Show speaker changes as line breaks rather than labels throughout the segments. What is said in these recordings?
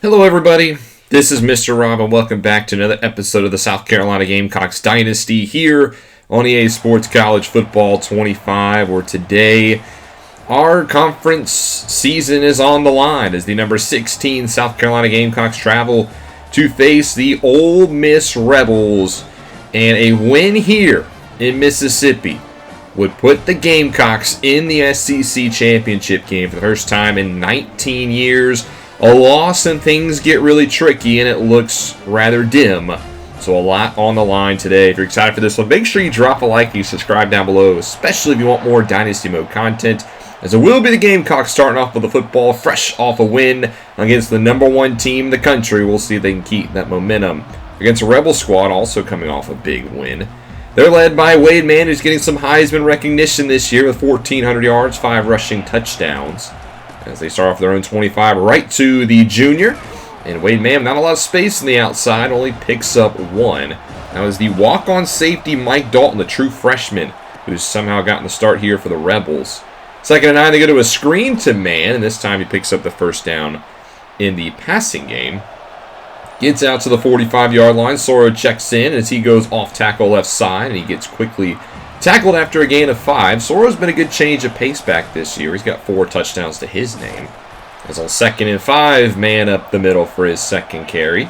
Hello everybody, this is Mr. Rob and welcome back to another episode of the South Carolina Gamecocks Dynasty here on EA Sports College Football 25, where today our conference season is on the line as the number 16 South Carolina Gamecocks travel to face the Ole Miss Rebels, and a win here in Mississippi would put the Gamecocks in the SEC Championship game for the first time in 19 years. A loss and things get really tricky and it looks rather dim. So a lot on the line today. If you're excited for this one, make sure you drop a like and you subscribe down below, especially if you want more Dynasty Mode content, as it will be the Gamecocks starting off with the football fresh off a win against the number one team in the country. We'll see if they can keep that momentum against a Rebel squad also coming off a big win. They're led by Wade Mann, who's getting some Heisman recognition this year with 1,400 yards, 5 rushing touchdowns, as they start off their own 25 right to the junior. And Wade Mann, not a lot of space on the outside, only picks up 1. Now is the walk-on safety Mike Dalton, the true freshman, who's somehow gotten the start here for the Rebels. 2nd and 9, they go to a screen to Mann, and this time he picks up the first down in the passing game. Gets out to the 45-yard line. Soro checks in as he goes off tackle left side, and he gets quickly tackled after a gain of 5. Soro's been a good change of pace back this year. He's got 4 touchdowns to his name. As on 2nd and 5, Mann up the middle for his second carry.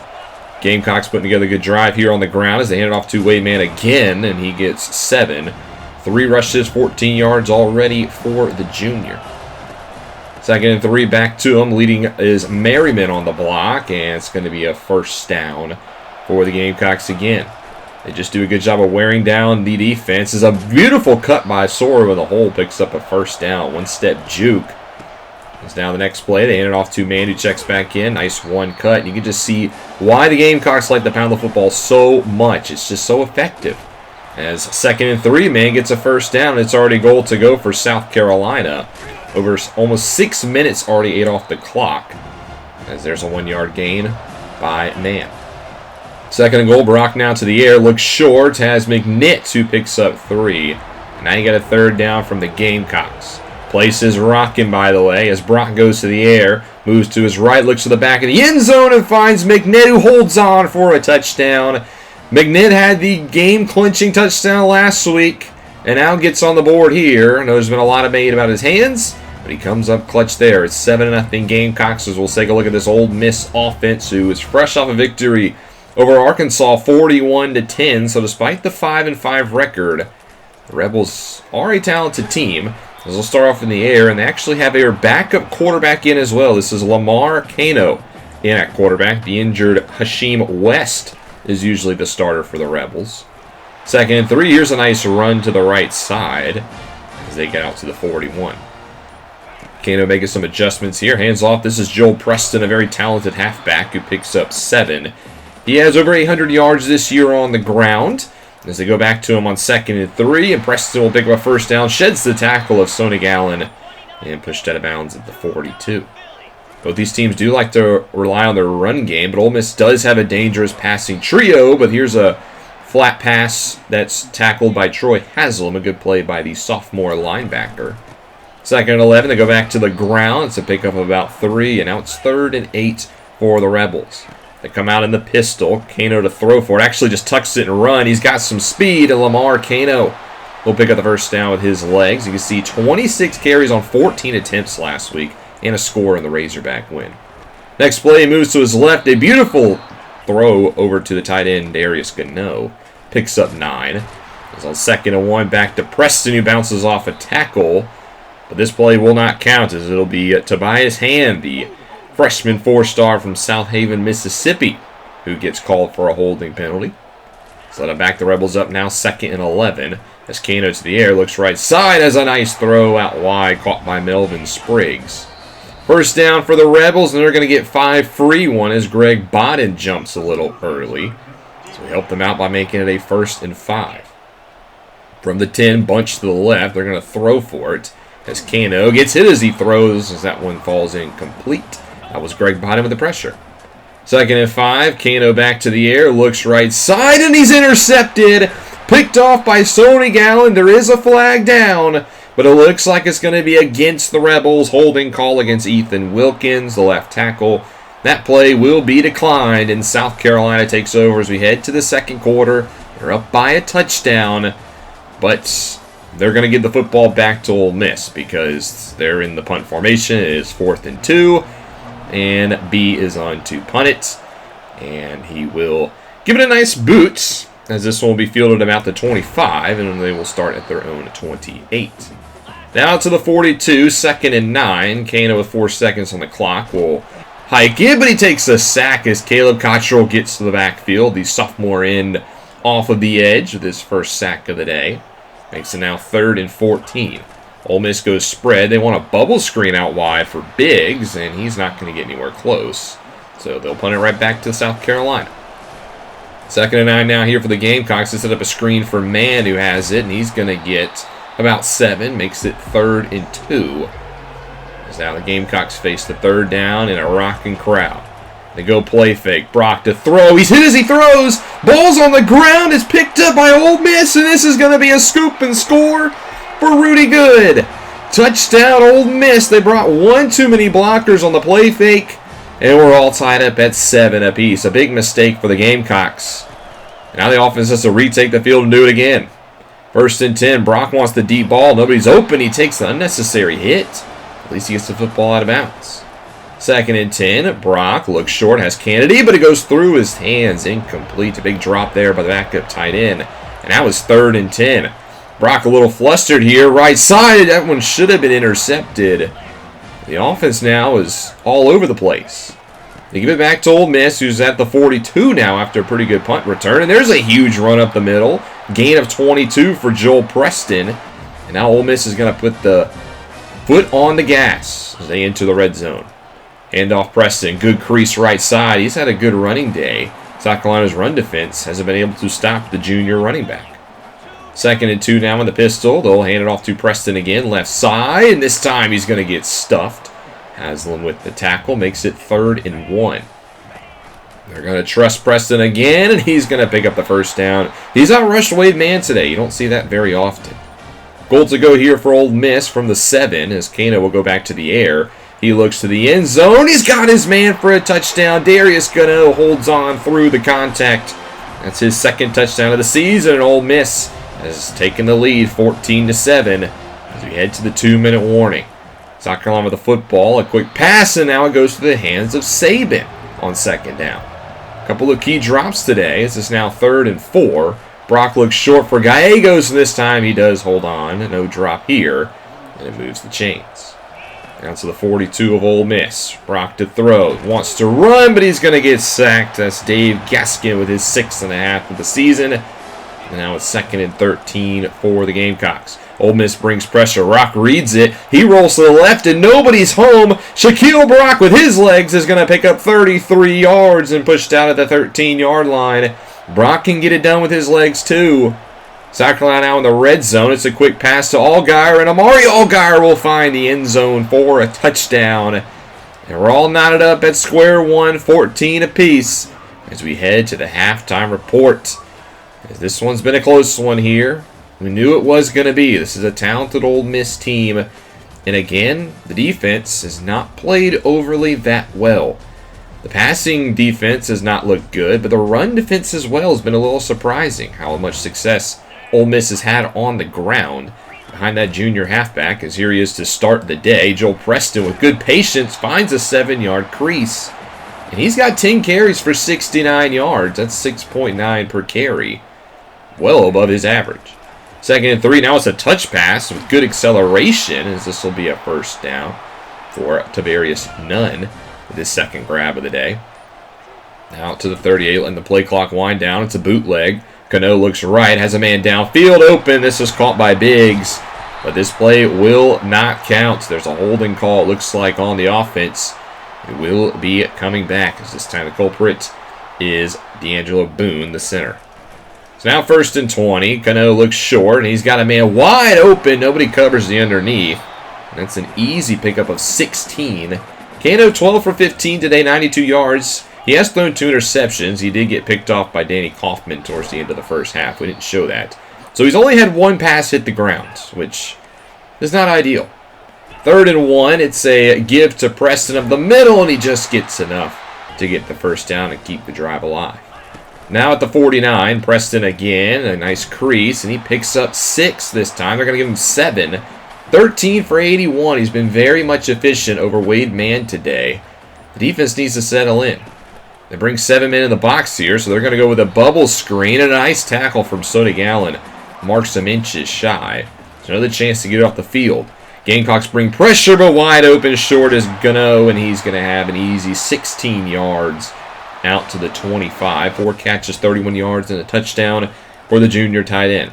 Gamecocks putting together a good drive here on the ground as they hand it off to Wade Mann again, and he gets 7. 3 rushes, 14 yards already for the junior. 2nd and 3, back to him. Leading is Merriman on the block, and it's going to be a first down for the Gamecocks again. They just do a good job of wearing down the defense. It's a beautiful cut by Soro in the hole. Picks up a first down. One-step juke. It's now the next play. They hand it off to Mann, who checks back in. Nice one cut. You can just see why the Gamecocks like to pound the football so much. It's just so effective. As 2nd and 3, Mann gets a first down. It's already goal to go for South Carolina. Over almost 6 minutes already ate off the clock. As there's a 1-yard gain by Mann. 2nd and goal, Brock now to the air, looks short, has McNitt, who picks up 3. Now you got a 3rd down from the Gamecocks. Place is rocking, by the way, as Brock goes to the air, moves to his right, looks to the back of the end zone, and finds McNitt, who holds on for a touchdown. McNitt had the game-clinching touchdown last week, and now gets on the board here. I know there's been a lot made about his hands, but he comes up clutch there. It's 7-0 Gamecocks, as we'll take a look at this Ole Miss offense, who is fresh off a victory over Arkansas 41-10. So despite the 5-5 record, the Rebels are a talented team. As they'll start off in the air, and they actually have their backup quarterback in as well. This is Lamar Kano in at quarterback. The injured Hashim West is usually the starter for the Rebels. 2nd and 3, here's a nice run to the right side as they get out to the 41. Kano making some adjustments here. Hands off. This is Joel Preston, a very talented halfback who picks up 7. He has over 800 yards this year on the ground. As they go back to him on 2nd and 3, and Preston will pick up a first down, sheds the tackle of Sonny Gallen, and pushed out of bounds at the 42. Both these teams do like to rely on their run game, but Ole Miss does have a dangerous passing trio, but here's a flat pass that's tackled by Troy Haslam, a good play by the sophomore linebacker. 2nd and 11, they go back to the ground. It's a pickup of about 3, and now it's 3rd and 8 for the Rebels. They come out in the pistol. Kano to throw for it. Actually just tucks it and run. He's got some speed, and Lamar Kano will pick up the first down with his legs. You can see 26 carries on 14 attempts last week, and a score in the Razorback win. Next play, he moves to his left. A beautiful throw over to the tight end, Darius Gano. Picks up 9. It's on 2nd and 1, back to Preston, who bounces off a tackle. But this play will not count, as it'll be Tobias Hand, the freshman 4-star from South Haven, Mississippi, who gets called for a holding penalty. So that'll back the Rebels up now, 2nd and 11. As Kano to the air, looks right side, has a nice throw out wide, caught by Melvin Spriggs. First down for the Rebels, and they're going to get 5 free one as Greg Bodden jumps a little early. So we help them out by making it a 1st and 5. From the 10, bunch to the left, they're going to throw for it. As Kano gets hit as he throws, as that one falls incomplete. That was Greg Bodden with the pressure. 2nd and 5, Kano back to the air, looks right side, and he's intercepted. Picked off by Sonny Gallen. There is a flag down, but it looks like it's going to be against the Rebels. Holding call against Ethan Wilkins, the left tackle. That play will be declined, and South Carolina takes over as we head to the second quarter. They're up by a touchdown, but they're going to give the football back to Ole Miss because they're in the punt formation. It is 4th and 2, and B is on to punt it, and he will give it a nice boot, as this one will be fielded about the 25, and they will start at their own 28. Now to the 42, 2nd and 9. Kano with 4 seconds on the clock will hike it, but he takes a sack as Caleb Cottrell gets to the backfield. The sophomore end off of the edge with his first sack of the day. Makes it now 3rd and 14. Ole Miss goes spread. They want a bubble screen out wide for Biggs, and he's not going to get anywhere close. So they'll punt it right back to South Carolina. 2nd and 9 now here for the Gamecocks. They set up a screen for Mann, who has it, and he's going to get about 7. Makes it 3rd and 2. As now the Gamecocks face the 3rd down in a rocking crowd. They go play fake. Brock to throw. He's hit as he throws. Ball's on the ground. It's picked up by Ole Miss, and this is going to be a scoop and score for Rudy Good. Touchdown, Ole Miss. They brought one too many blockers on the play fake, and we're all tied up at 7 apiece. A big mistake for the Gamecocks. Now the offense has to retake the field and do it again. 1st and 10. Brock wants the deep ball. Nobody's open. He takes the unnecessary hit. At least he gets the football out of bounds. 2nd and 10. Brock looks short, has Kennedy, but it goes through his hands. Incomplete. A big drop there by the backup tight end. And that was 3rd and 10. Brock a little flustered here. Right side. That one should have been intercepted. The offense now is all over the place. They give it back to Ole Miss, who's at the 42 now after a pretty good punt return. And there's a huge run up the middle. Gain of 22 for Joel Preston. And now Ole Miss is going to put the foot on the gas as they enter the red zone. Hand off Preston. Good crease right side. He's had a good running day. South Carolina's run defense hasn't been able to stop the junior running back. 2nd and 2 now in the pistol. They'll hand it off to Preston again. Left side. And this time he's going to get stuffed. Haslam with the tackle. Makes it 3rd and 1. They're going to trust Preston again. And he's going to pick up the first down. He's outrushed Wade Mann today. You don't see that very often. Goal to go here for Ole Miss from the 7 as Kano will go back to the air. He looks to the end zone. He's got his man for a touchdown. Darius Gano holds on through the contact. That's his 2nd touchdown of the season. And Ole Miss has taken the lead 14-7 as we head to the 2-minute warning. South Carolina with the football. A quick pass, and now it goes to the hands of Saban on 2nd down. A couple of key drops today. This is now 3rd and 4. Brock looks short for Gallegos, and this time he does hold on. No drop here, and it moves the chains. Down to the 42 of Ole Miss. Brock to throw. Wants to run, but he's going to get sacked. That's Dave Gaskin with his 6.5 of the season. And now it's 2nd and 13 for the Gamecocks. Ole Miss brings pressure. Rock reads it. He rolls to the left, and nobody's home. Shaquille Brock with his legs is going to pick up 33 yards and pushed out at the 13-yard line. Brock can get it done with his legs, too. South Carolina now in the red zone. It's a quick pass to Allgaier, and Amari Allgaier will find the end zone for a touchdown. And we're all knotted up at square one, 14 apiece, as we head to the halftime report. As this one's been a close one here. We knew it was going to be. This is a talented Ole Miss team. And again, the defense has not played overly that well. The passing defense has not looked good, but the run defense as well has been a little surprising how much success Ole Miss has had on the ground behind that junior halfback, as here he is to start the day. Joel Preston with good patience finds a 7-yard crease. And he's got 10 carries for 69 yards. That's 6.9 per carry. Well above his average. 2nd and 3. Now it's a touch pass with good acceleration, as this will be a first down for Tavarius Nunn with his 2nd grab of the day. Now to the 38, letting the play clock wind down. It's a bootleg. Cano looks right, has a man downfield open. This is caught by Biggs, but this play will not count. There's a holding call, it looks like, on the offense. It will be coming back, as this time the culprit is D'Angelo Boone, the center. So now 1st and 20. Cano looks short, and he's got a man wide open. Nobody covers the underneath. And that's an easy pickup of 16. Cano 12 for 15 today, 92 yards. He has thrown 2 interceptions. He did get picked off by Danny Kaufman towards the end of the first half. We didn't show that. So he's only had 1 pass hit the ground, which is not ideal. 3rd and 1. It's a give to Preston up the middle, and he just gets enough to get the first down and keep the drive alive. Now at the 49, Preston again, a nice crease, and he picks up 6 this time. They're going to give him 7. 13 for 81. He's been very much efficient over Wade Mann today. The defense needs to settle in. They bring 7 men in the box here, so they're going to go with a bubble screen, and a nice tackle from Sodic Allen. Marks some inches shy. There's another chance to get it off the field. Gamecocks bring pressure, but wide open short is Gano, and he's going to have an easy 16 yards out to the 25. 4 catches, 31 yards, and a touchdown for the junior tight end.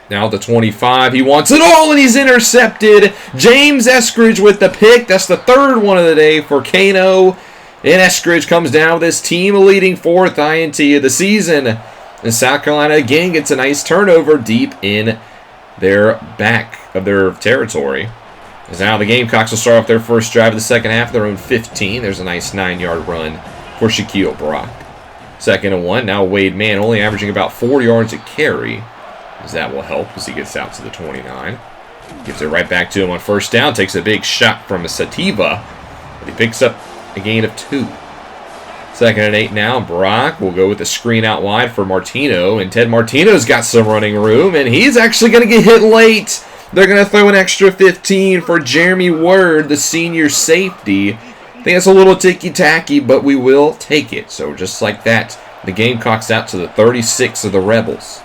Now at the 25, he wants it all, and he's intercepted. James Eskridge with the pick. That's the 3rd one of the day for Kano. And Eskridge comes down with his team leading 4th INT of the season. And South Carolina again gets a nice turnover deep in their back of their territory. As now the Gamecocks will start off their first drive of the second half of their own 15. There's a nice 9-yard run for Shaquille Brock. 2nd and 1. Now Wade Mann only averaging about 4 yards a carry, as that will help as he gets out to the 29. Gives it right back to him on first down. Takes a big shot from Sativa, but he picks up a gain of 2. 2nd and 8 now. Brock will go with the screen out wide for Martino, and Ted Martino's got some running room, and he's actually going to get hit late. They're going to throw an extra 15 for Jeremy Word, the senior safety. I think it's a little ticky-tacky, but we will take it. So just like that, the Gamecocks out to the 36 of the Rebels.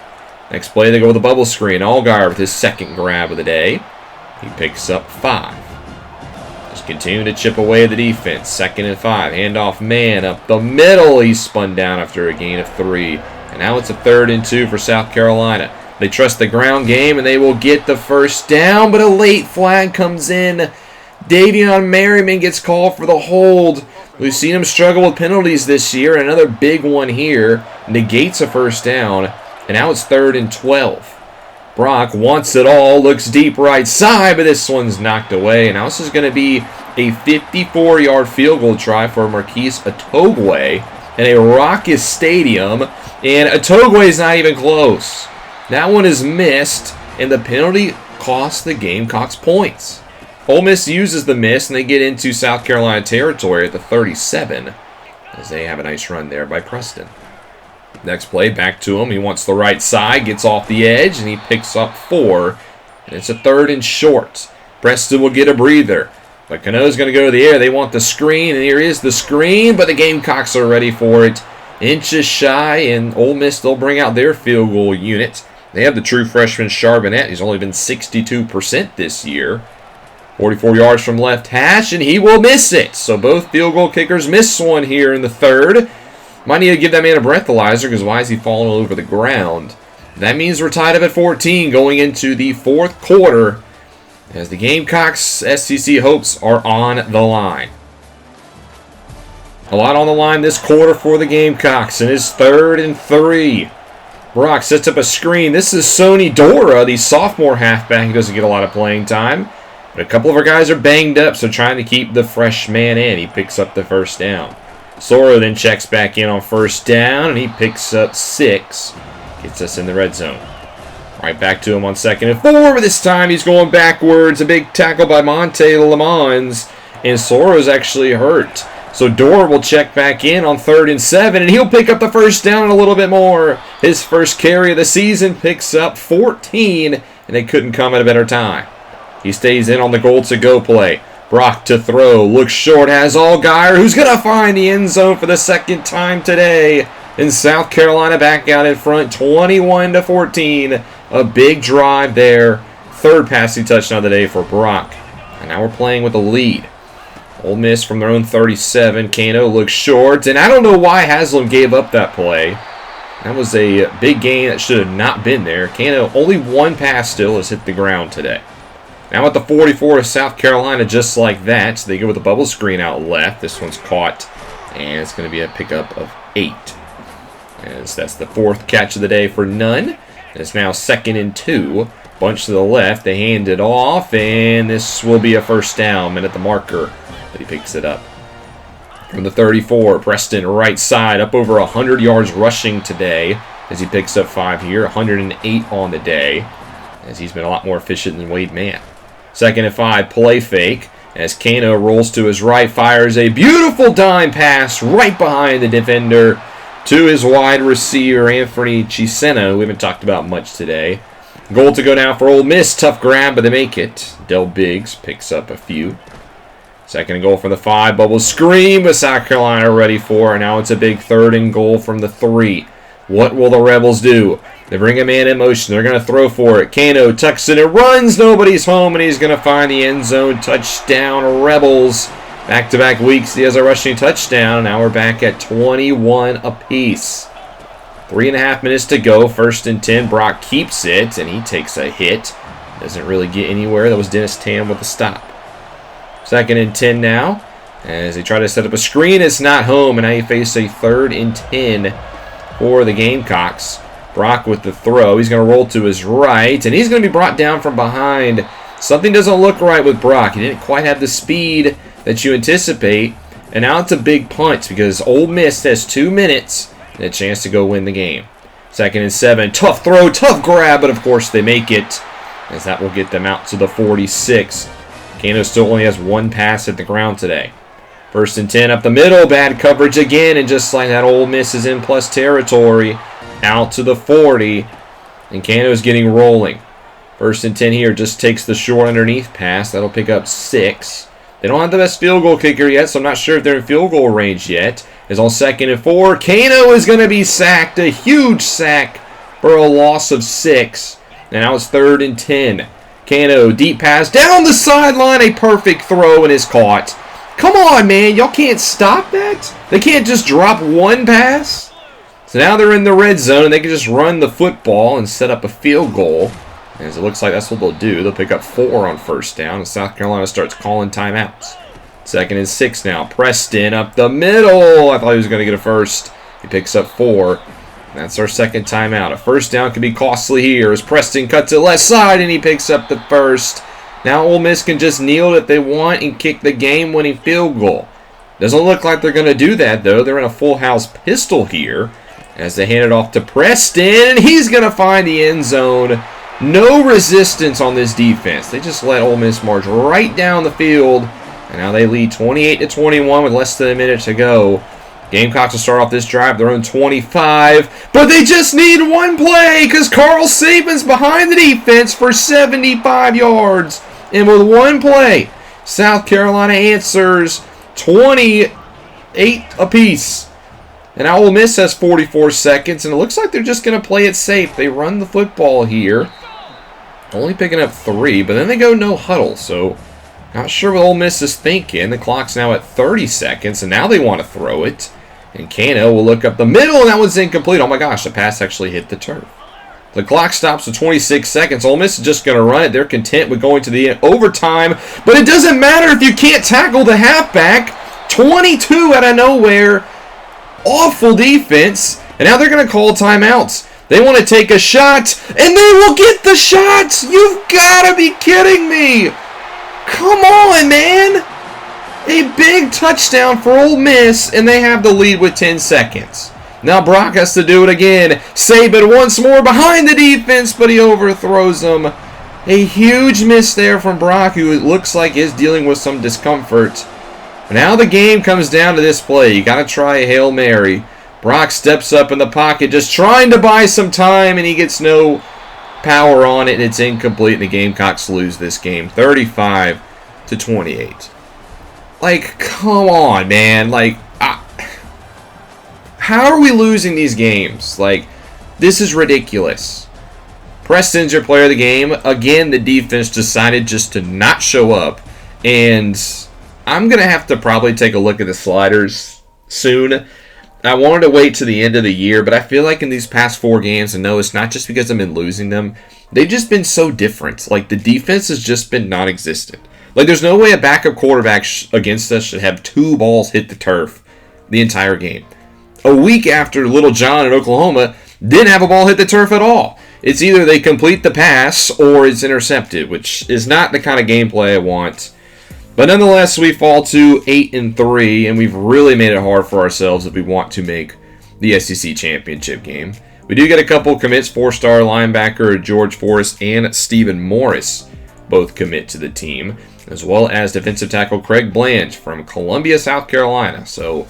Next play, they go with a bubble screen. Allgaier with his 2nd grab of the day. He picks up 5. Just continue to chip away at the defense. 2nd and 5. Handoff man up the middle. He's spun down after a gain of 3. And now it's a 3rd and 2 for South Carolina. They trust the ground game, and they will get the first down, but a late flag comes in. Davion Merriman gets called for the hold. We've seen him struggle with penalties this year. Another big one here negates a first down, and now it's 3rd and 12. Brock wants it all, looks deep right side, but this one's knocked away. And now this is going to be a 54-yard field goal try for Marquise Atogwe in a raucous stadium, and Atogwe is not even close. That one is missed, and the penalty costs the Gamecocks points. Ole Miss uses the miss, and they get into South Carolina territory at the 37, as they have a nice run there by Preston. Next play, back to him. He wants the right side, gets off the edge, and he picks up 4. And it's a 3rd and short. Preston will get a breather. But Cano's going to go to the air. They want the screen, and here is the screen, but the Gamecocks are ready for it. Inches shy, and Ole Miss, they'll bring out their field goal unit. They have the true freshman Charbonnet. He's only been 62% this year. 44 yards from left hash, and he will miss it. So both field goal kickers miss one here in the 3rd. Might need to give that man a breathalyzer, because why is he falling all over the ground? That means we're tied up at 14 going into the 4th quarter, as the Gamecocks' SEC hopes are on the line. A lot on the line this quarter for the Gamecocks, and it's 3rd and 3. Brock sets up a screen. This is Sonny Dora, the sophomore halfback. He doesn't get a lot of playing time, but a couple of our guys are banged up, so trying to keep the freshman in. He picks up the first down. Soro then checks back in on first down, and he picks up 6. Gets us in the red zone. Right back to him on 2nd and 4, but this time he's going backwards. A big tackle by Monte Lamons, and Soro's actually hurt. So Dorr will check back in on 3rd and 7, and he'll pick up the first down and a little bit more. His first carry of the season picks up 14, and they couldn't come at a better time. He stays in on the goal-to-go play. Brock to throw, looks short, has Allgaier, who's going to find the end zone for the 2nd time today. And South Carolina back out in front, 21-14. A big drive there. 3rd passing touchdown of the day for Brock. And now we're playing with a lead. Ole Miss from their own 37. Kano looks short, and I don't know why Haslam gave up that play. That was a big gain that should have not been there. Kano, only 1 pass still has hit the ground today. Now at the 44 of South Carolina, just like that. So they go with a bubble screen out left. This one's caught, and it's going to be a pickup of 8. As that's the 4th catch of the day for Nunn. It's now 2nd and 2. Bunch to the left. They hand it off, and this will be a first down. And at the marker, but he picks it up. From the 34, Preston right side, up over 100 yards rushing today as he picks up 5 here. 108 on the day, as he's been a lot more efficient than Wade Mann. 2nd and 5, play fake. as Kano rolls to his right, fires a beautiful dime pass right behind the defender to his wide receiver, Anthony Chiseno. We haven't talked about much today. Goal to go now for Ole Miss. Tough grab, but they make it. Del Biggs picks up a few. Second and goal from the 5. Bubble screen, but South Carolina ready for it. Now it's a big 3rd and goal from the 3. What will the Rebels do? They bring a man in motion. They're going to throw for it. Kano tucks it and runs. Nobody's home, and he's going to find the end zone. Touchdown, Rebels. Back-to-back weeks, he has a rushing touchdown. Now we're back at 21 apiece. 3.5 minutes to go. 1st and 10. Brock keeps it, and he takes a hit. Doesn't really get anywhere. That was Dennis Tam with the stop. 2nd and 10 now. As they try to set up a screen, it's not home, and now you face a 3rd and 10 for the Gamecocks. Brock with the throw. He's going to roll to his right, and he's going to be brought down from behind. Something doesn't look right with Brock. He didn't quite have the speed that you anticipate. And now it's a big punt because Ole Miss has 2 minutes and a chance to go win the game. 2nd and 7. Tough throw, tough grab, but of course they make it, as that will get them out to the 46. Kano still only has 1 pass at the ground today. 1st and 10 up the middle. Bad coverage again, and just like that, Ole Miss is in plus territory. Out to the 40, and Kano's getting rolling. 1st and 10 here, just takes the short underneath pass. That'll pick up 6. They don't have the best field goal kicker yet, so I'm not sure if they're in field goal range yet. It's on 2nd and 4. Kano is going to be sacked. A huge sack for a loss of 6. And now it's 3rd and 10. Kano, deep pass down the sideline. A perfect throw, and is caught. Come on, man. Y'all can't stop that? They can't just drop 1 pass? So now they're in the red zone, and they can just run the football and set up a field goal. As it looks like that's what they'll do. They'll pick up 4 on 1st down, and South Carolina starts calling timeouts. 2nd and 6 now. Preston up the middle. I thought he was going to get a first. He picks up 4. That's our 2nd timeout. A 1st down can be costly here as Preston cuts it left side, and he picks up the 1st. Now Ole Miss can just kneel if they want and kick the game-winning field goal. Doesn't look like they're going to do that, though. They're in a full house pistol here as they hand it off to Preston, and he's going to find the end zone. No resistance on this defense. They just let Ole Miss march right down the field, and now they lead 28-21 with less than a minute to go. Gamecocks will start off this drive their own 25, but they just need 1 play because Carl Saban's behind the defense for 75 yards. And with 1 play, South Carolina answers 28 apiece. And now Ole Miss has 44 seconds, and it looks like they're just going to play it safe. They run the football here, only picking up 3, but then they go no huddle, so not sure what Ole Miss is thinking. The clock's now at 30 seconds, and now they want to throw it. And Kano will look up the middle, and that one's incomplete. Oh my gosh, the pass actually hit the turf. The clock stops at 26 seconds. Ole Miss is just going to run it. They're content with going to the overtime, but it doesn't matter if you can't tackle the halfback. 22 out of nowhere. Awful defense, and now they're going to call timeouts. They want to take a shot, and they will get the shot. You've got to be kidding me. Come on, man. A big touchdown for Ole Miss, and they have the lead with 10 seconds. Now Brock has to do it again. Saban once more behind the defense, but he overthrows them. A huge miss there from Brock, who it looks like is dealing with some discomfort. Now the game comes down to this play. You got to try a Hail Mary. Brock steps up in the pocket, just trying to buy some time, and he gets no power on it, and it's incomplete, and the Gamecocks lose this game 35-28. Like, come on, man. Like, how are we losing these games? Like, this is ridiculous. Preston's your player of the game. Again, the defense decided just to not show up, and I'm going to have to probably take a look at the sliders soon. I wanted to wait to the end of the year, but I feel like in these past 4 games, and no, it's not just because I've been losing them, they've just been so different. Like, the defense has just been non-existent. Like, there's no way a backup quarterback against us should have 2 balls hit the turf the entire game. A week after Little John in Oklahoma didn't have a ball hit the turf at all. It's either they complete the pass or it's intercepted, which is not the kind of gameplay I want. But nonetheless, we fall to 8-3, and we've really made it hard for ourselves if we want to make the SEC Championship game. We do get a couple commits. 4-star linebacker George Forrest and Stephen Morris both commit to the team. as well as defensive tackle Craig Blanche from Columbia, South Carolina. So,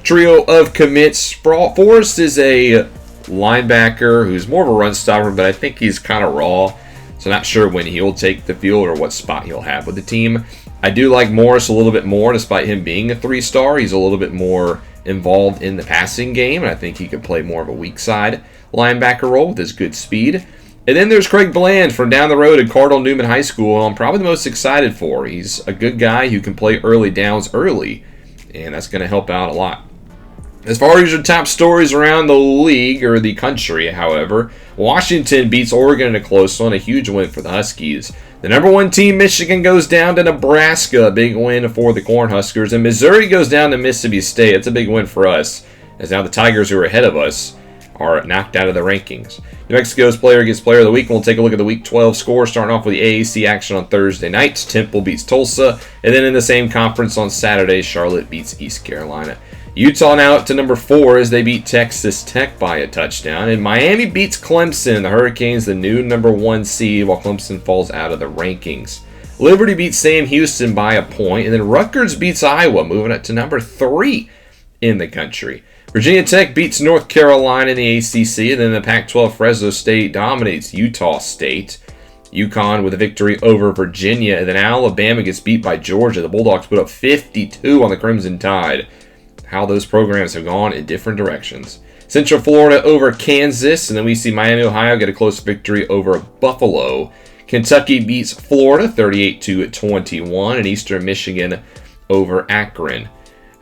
trio of commits. Forrest is a linebacker who's more of a run stopper, but I think he's kind of raw. So not sure when he'll take the field or what spot he'll have with the team. I do like Morris a little bit more, despite him being a 3-star. He's a little bit more involved in the passing game, and I think he could play more of a weak side linebacker role with his good speed. And then there's Craig Bland from down the road at Cardinal Newman High School. I'm probably the most excited for. He's a good guy who can play early downs early, and that's going to help out a lot. As far as your top stories around the league or the country, however, Washington beats Oregon in a close one, a huge win for the Huskies. The number 1 team, Michigan, goes down to Nebraska, a big win for the Cornhuskers. And Missouri goes down to Mississippi State. It's a big win for us, as now the Tigers, who are ahead of us, are knocked out of the rankings. New Mexico's player gets player of the week. We'll take a look at the Week 12 score, starting off with the AAC action on Thursday night. Temple beats Tulsa. And then in the same conference on Saturday, Charlotte beats East Carolina. Utah now up to number 4 as they beat Texas Tech by a touchdown. And Miami beats Clemson. The Hurricanes, the new number 1 seed, while Clemson falls out of the rankings. Liberty beats Sam Houston by a point. And then Rutgers beats Iowa, moving up to number 3 in the country. Virginia Tech beats North Carolina in the ACC. And then the Pac-12, Fresno State dominates Utah State. UConn with a victory over Virginia. And then Alabama gets beat by Georgia. The Bulldogs put up 52 on the Crimson Tide. How those programs have gone in different directions. Central Florida over Kansas, and then we see Miami, Ohio get a close victory over Buffalo. Kentucky beats Florida 38-21, and Eastern Michigan over Akron.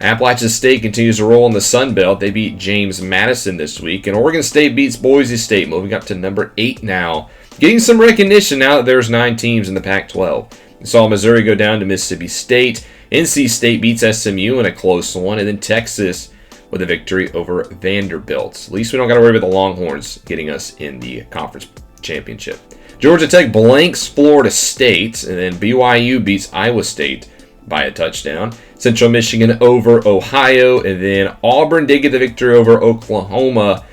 Appalachian State continues to roll in the Sun Belt. They beat James Madison this week, and Oregon State beats Boise State, moving up to number 8 now. Getting some recognition now that there's 9 teams in the Pac-12. We saw Missouri go down to Mississippi State. NC State beats SMU in a close one, and then Texas with a victory over Vanderbilt. At least we don't got to worry about the Longhorns getting us in the conference championship. Georgia Tech blanks Florida State, and then BYU beats Iowa State by a touchdown. Central Michigan over Ohio, and then Auburn did get the victory over Oklahoma.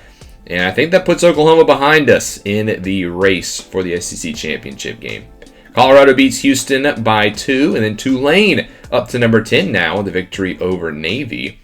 And I think that puts Oklahoma behind us in the race for the SEC championship game. Colorado beats Houston by 2, and then Tulane up to number 10 now with a victory over Navy.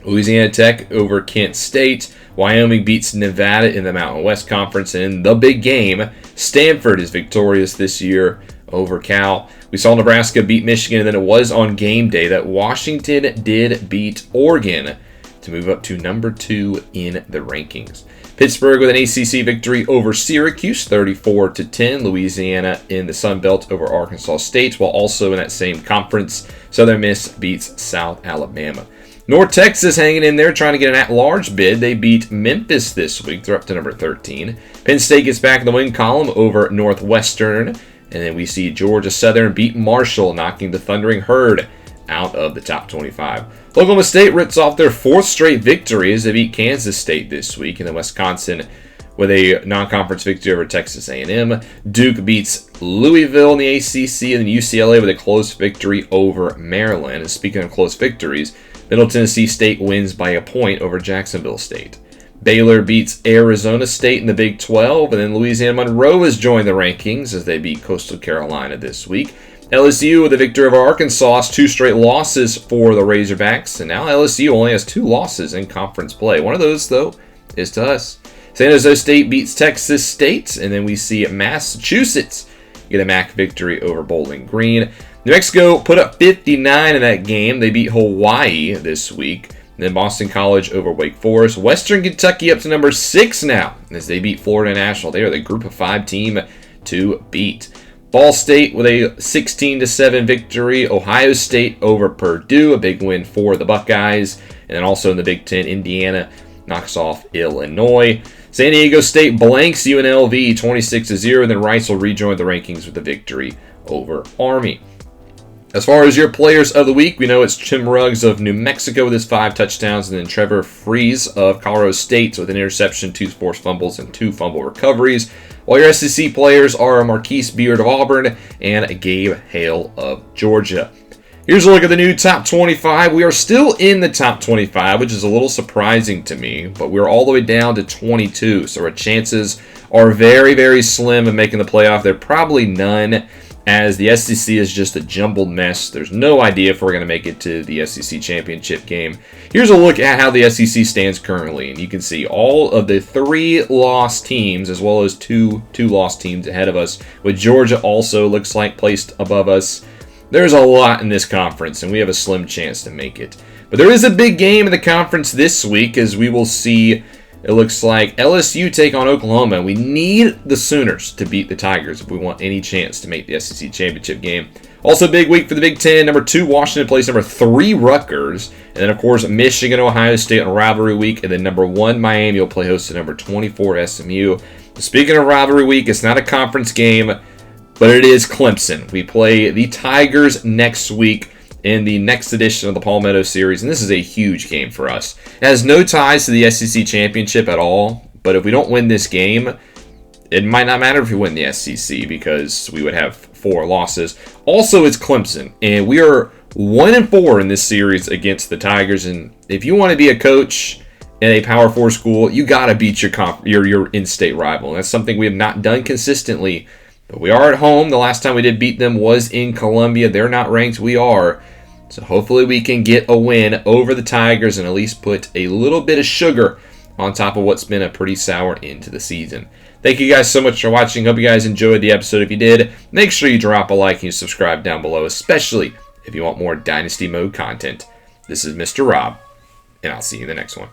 Louisiana Tech over Kent State. Wyoming beats Nevada in the Mountain West Conference. And in the big game, Stanford is victorious this year over Cal. We saw Nebraska beat Michigan, and then it was on game day that Washington did beat Oregon to move up to number 2 in the rankings. Pittsburgh with an ACC victory over Syracuse, 34-10. Louisiana in the Sun Belt over Arkansas State, while also in that same conference, Southern Miss beats South Alabama. North Texas hanging in there, trying to get an at-large bid. They beat Memphis this week. They're up to number 13. Penn State gets back in the win column over Northwestern. And then we see Georgia Southern beat Marshall, knocking the Thundering Herd out of the top 25. Oklahoma State rips off their 4th straight victory as they beat Kansas State this week. And then Wisconsin with a non-conference victory over Texas A&M. Duke beats Louisville in the ACC, and then UCLA with a close victory over Maryland. And speaking of close victories, Middle Tennessee State wins by a point over Jacksonville State. Baylor beats Arizona State in the Big 12, and then Louisiana Monroe has joined the rankings as they beat Coastal Carolina this week. LSU with a victory over Arkansas, 2 straight losses for the Razorbacks, and now LSU only has 2 losses in conference play. One of those, though, is to us. San Jose State beats Texas State, and then we see Massachusetts get a MAC victory over Bowling Green. New Mexico put up 59 in that game. They beat Hawaii this week. And then Boston College over Wake Forest. Western Kentucky up to number 6 now as they beat Florida National. They are the group of 5 team to beat. Ball State with a 16-7 victory. Ohio State over Purdue, a big win for the Buckeyes. And then also in the Big Ten, Indiana knocks off Illinois. San Diego State blanks UNLV 26-0. And then Rice will rejoin the rankings with a victory over Army. As far as your players of the week, we know it's Tim Ruggs of New Mexico with his 5 touchdowns, and then Trevor Fries of Colorado State with an interception, 2 forced fumbles, and 2 fumble recoveries. While your SEC players are Marquise Beard of Auburn and Gabe Hale of Georgia. Here's a look at the new top 25. We are still in the top 25, which is a little surprising to me, but we're all the way down to 22, so our chances are very, very slim of making the playoff. They're probably none as the SEC is just a jumbled mess. There's no idea if we're going to make it to the SEC Championship game. Here's a look at how the SEC stands currently, and you can see all of the 3 lost teams as well as two lost teams ahead of us, with Georgia also looks like placed above us. There's a lot in this conference, and we have a slim chance to make it. But there is a big game in the conference this week, as we will see. It looks like LSU take on Oklahoma. We need the Sooners to beat the Tigers if we want any chance to make the SEC Championship game. Also, big week for the Big Ten. Number 2, Washington plays number 3, Rutgers. And then, of course, Michigan, Ohio State on rivalry week. And then number 1, Miami will play host to number 24, SMU. Speaking of rivalry week, it's not a conference game, but it is Clemson. We play the Tigers next week in the next edition of the Palmetto Series, and this is a huge game for us. It has no ties to the SEC Championship at all, but if we don't win this game, it might not matter if we win the SEC because we would have 4 losses. Also, it's Clemson, and we are 1-4 in this series against the Tigers, and if you want to be a coach in a Power 4 school, you got to beat your in-state rival. And that's something we have not done consistently, but we are at home. The last time we did beat them was in Columbia. They're not ranked. We are. So hopefully we can get a win over the Tigers and at least put a little bit of sugar on top of what's been a pretty sour end to the season. Thank you guys so much for watching. Hope you guys enjoyed the episode. If you did, make sure you drop a like and you subscribe down below, especially if you want more Dynasty Mode content. This is Mr. Rob, and I'll see you in the next one.